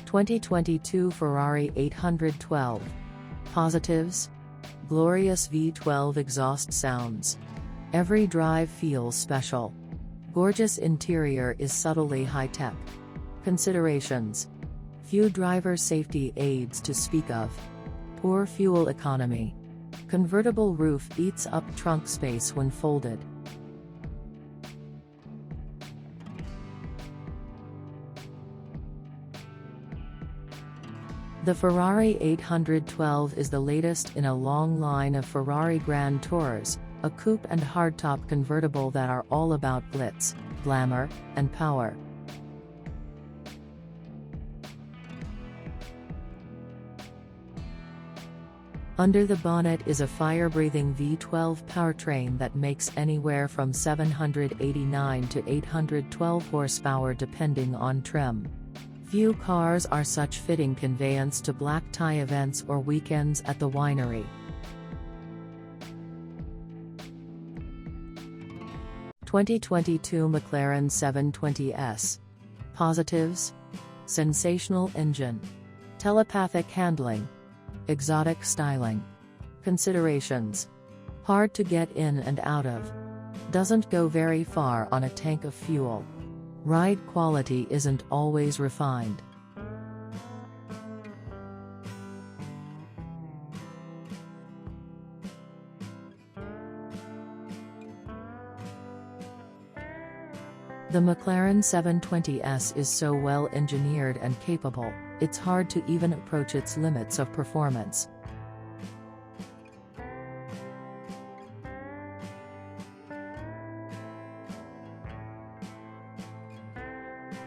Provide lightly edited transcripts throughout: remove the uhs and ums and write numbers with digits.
2022 Ferrari 812. Positives? Glorious V12 exhaust sounds. Every drive feels special. Gorgeous interior is subtly high-tech. Considerations: few driver safety aids to speak of. Poor fuel economy. Convertible roof eats up trunk space when folded. The Ferrari 812 is the latest in a long line of Ferrari Grand Tours, a coupe and hardtop convertible that are all about glitz, glamour, and power. Under the bonnet is a fire-breathing V12 powertrain that makes anywhere from 789 to 812 horsepower depending on trim. Few cars are such fitting conveyance to black tie events or weekends at the winery. (2022) McLaren 720S. Positives? Sensational engine. Telepathic handling. Exotic styling. Considerations: hard to get in and out of. Doesn't go very far on a tank of fuel. Ride quality isn't always refined. The McLaren 720S is so well engineered and capable, it's hard to even approach its limits of performance.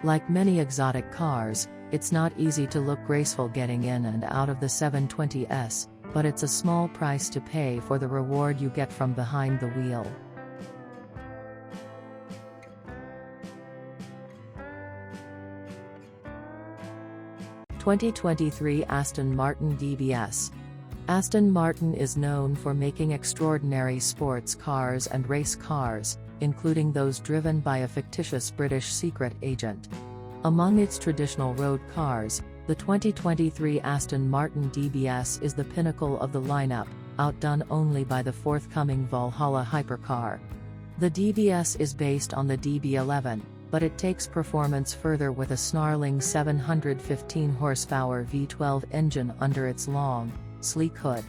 Like many exotic cars, it's not easy to look graceful getting in and out of the 720S, but it's a small price to pay for the reward you get from behind the wheel. (2023) Aston Martin DBS. Aston Martin is known for making extraordinary sports cars and race cars, including those driven by a fictitious British secret agent. Among its traditional road cars, the 2023 Aston Martin DBS is the pinnacle of the lineup, outdone only by the forthcoming Valhalla hypercar. The DBS is based on the DB11, but it takes performance further with a snarling 715 horsepower V12 engine under its long, sleek hood.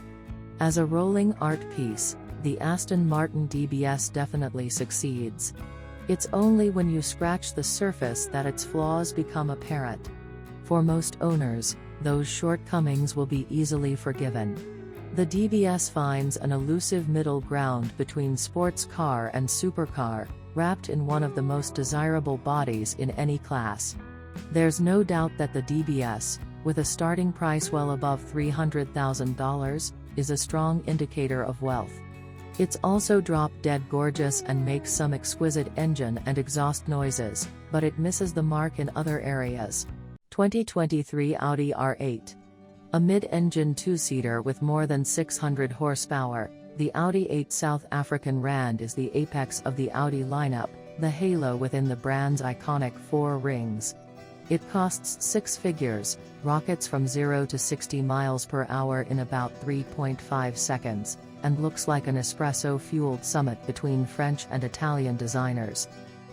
As a rolling art piece, the Aston Martin DBS definitely succeeds. It's only when you scratch the surface that its flaws become apparent. For most owners, those shortcomings will be easily forgiven. The DBS finds an elusive middle ground between sports car and supercar, wrapped in one of the most desirable bodies in any class. There's no doubt that the DBS, with a starting price well above $300,000, is a strong indicator of wealth. It's also drop-dead gorgeous and makes some exquisite engine and exhaust noises, but it misses the mark in other areas. 2023 Audi R8. A mid-engine two-seater with more than 600 horsepower, the Audi 8 South African Rand is the apex of the Audi lineup, the halo within the brand's iconic four rings. It costs six figures, rockets from 0 to 60 miles per hour in about 3.5 seconds, and looks like an espresso-fueled summit between French and Italian designers.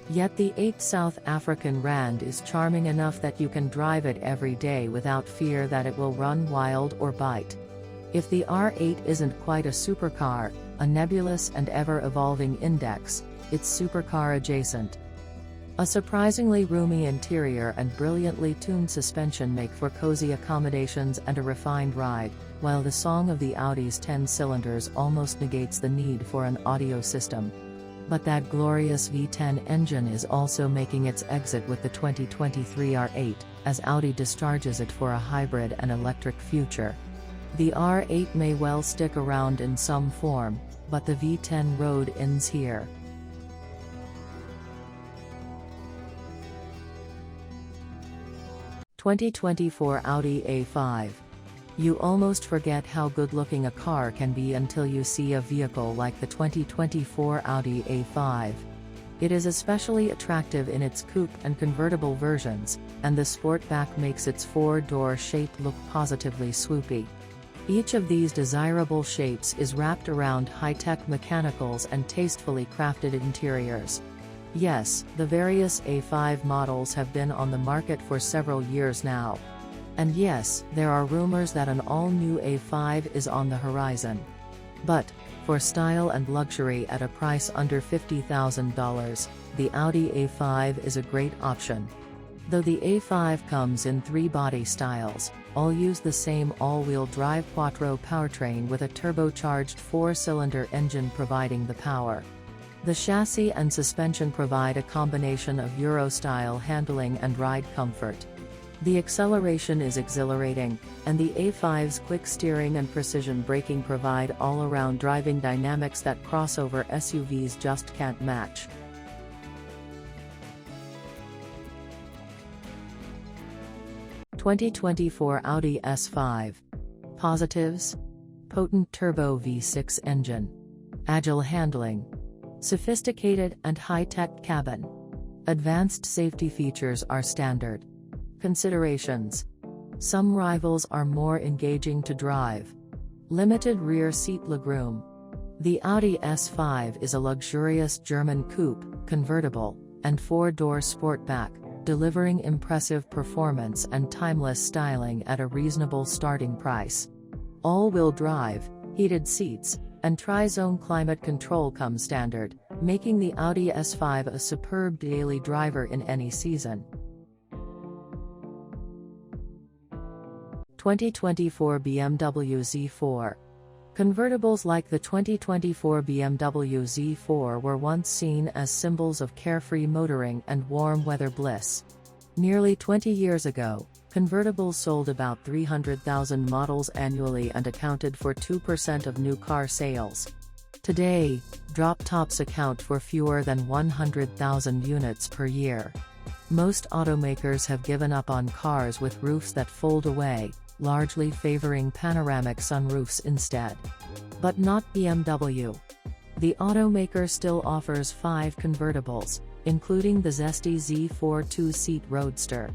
Yet the 8 South African Rand is charming enough that you can drive it every day without fear that it will run wild or bite. If the R8 isn't quite a supercar, a nebulous and ever-evolving index, it's supercar adjacent. A surprisingly roomy interior and brilliantly tuned suspension make for cozy accommodations and a refined ride, while the song of the Audi's 10 cylinders almost negates the need for an audio system. But that glorious V10 engine is also making its exit with the 2023 R8, as Audi discharges it for a hybrid and electric future. The R8 may well stick around in some form, but the V10 road ends here. (2024) Audi A5. You almost forget how good-looking a car can be until you see a vehicle like the 2024 Audi A5. It is especially attractive in its coupe and convertible versions, and the Sportback makes its four-door shape look positively swoopy. Each of these desirable shapes is wrapped around high-tech mechanicals and tastefully crafted interiors. Yes, the various A5 models have been on the market for several years now. And yes, there are rumors that an all-new A5 is on the horizon. But, for style and luxury at a price under $50,000, the Audi A5 is a great option. Though the A5 comes in 3 body styles, all use the same all-wheel drive quattro powertrain with a turbocharged 4-cylinder engine providing the power. The chassis and suspension provide a combination of Euro-style handling and ride comfort. The acceleration is exhilarating, and the A5's quick steering and precision braking provide all-around driving dynamics that crossover SUVs just can't match. (2024) Audi S5. Positives: potent turbo V6 engine, agile handling, sophisticated and high-tech cabin. Advanced safety features are standard. Considerations: some rivals are more engaging to drive. Limited rear seat legroom. The Audi S5 is a luxurious German coupe, convertible, and 4-door sportback, delivering impressive performance and timeless styling at a reasonable starting price. All-wheel drive, heated seats, and tri-zone climate control come standard, making the Audi S5 a superb daily driver in any season. 2024 BMW Z4. Convertibles like the 2024 BMW Z4 were once seen as symbols of carefree motoring and warm weather bliss. Nearly 20 years ago, convertibles sold about 300,000 models annually and accounted for 2% of new car sales. Today, drop-tops account for fewer than 100,000 units per year. Most automakers have given up on cars with roofs that fold away, largely favoring panoramic sunroofs instead. But not BMW. The automaker still offers 5 convertibles, including the zesty Z4 2-seat roadster.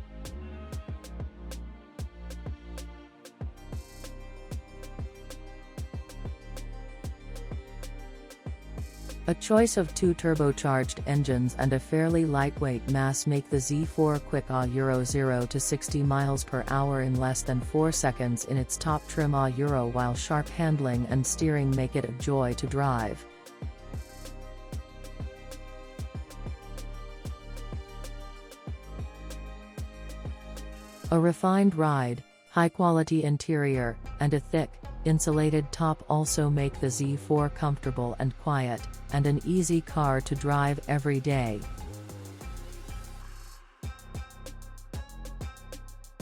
A choice of 2 turbocharged engines and a fairly lightweight mass make the Z4 quick Euro 0 to 60 miles per hour in less than 4 seconds in its top trim Euro, while sharp handling and steering make it a joy to drive. A refined ride, high-quality interior, and a thick, insulated top also make the Z4 comfortable and quiet, and an easy car to drive every day.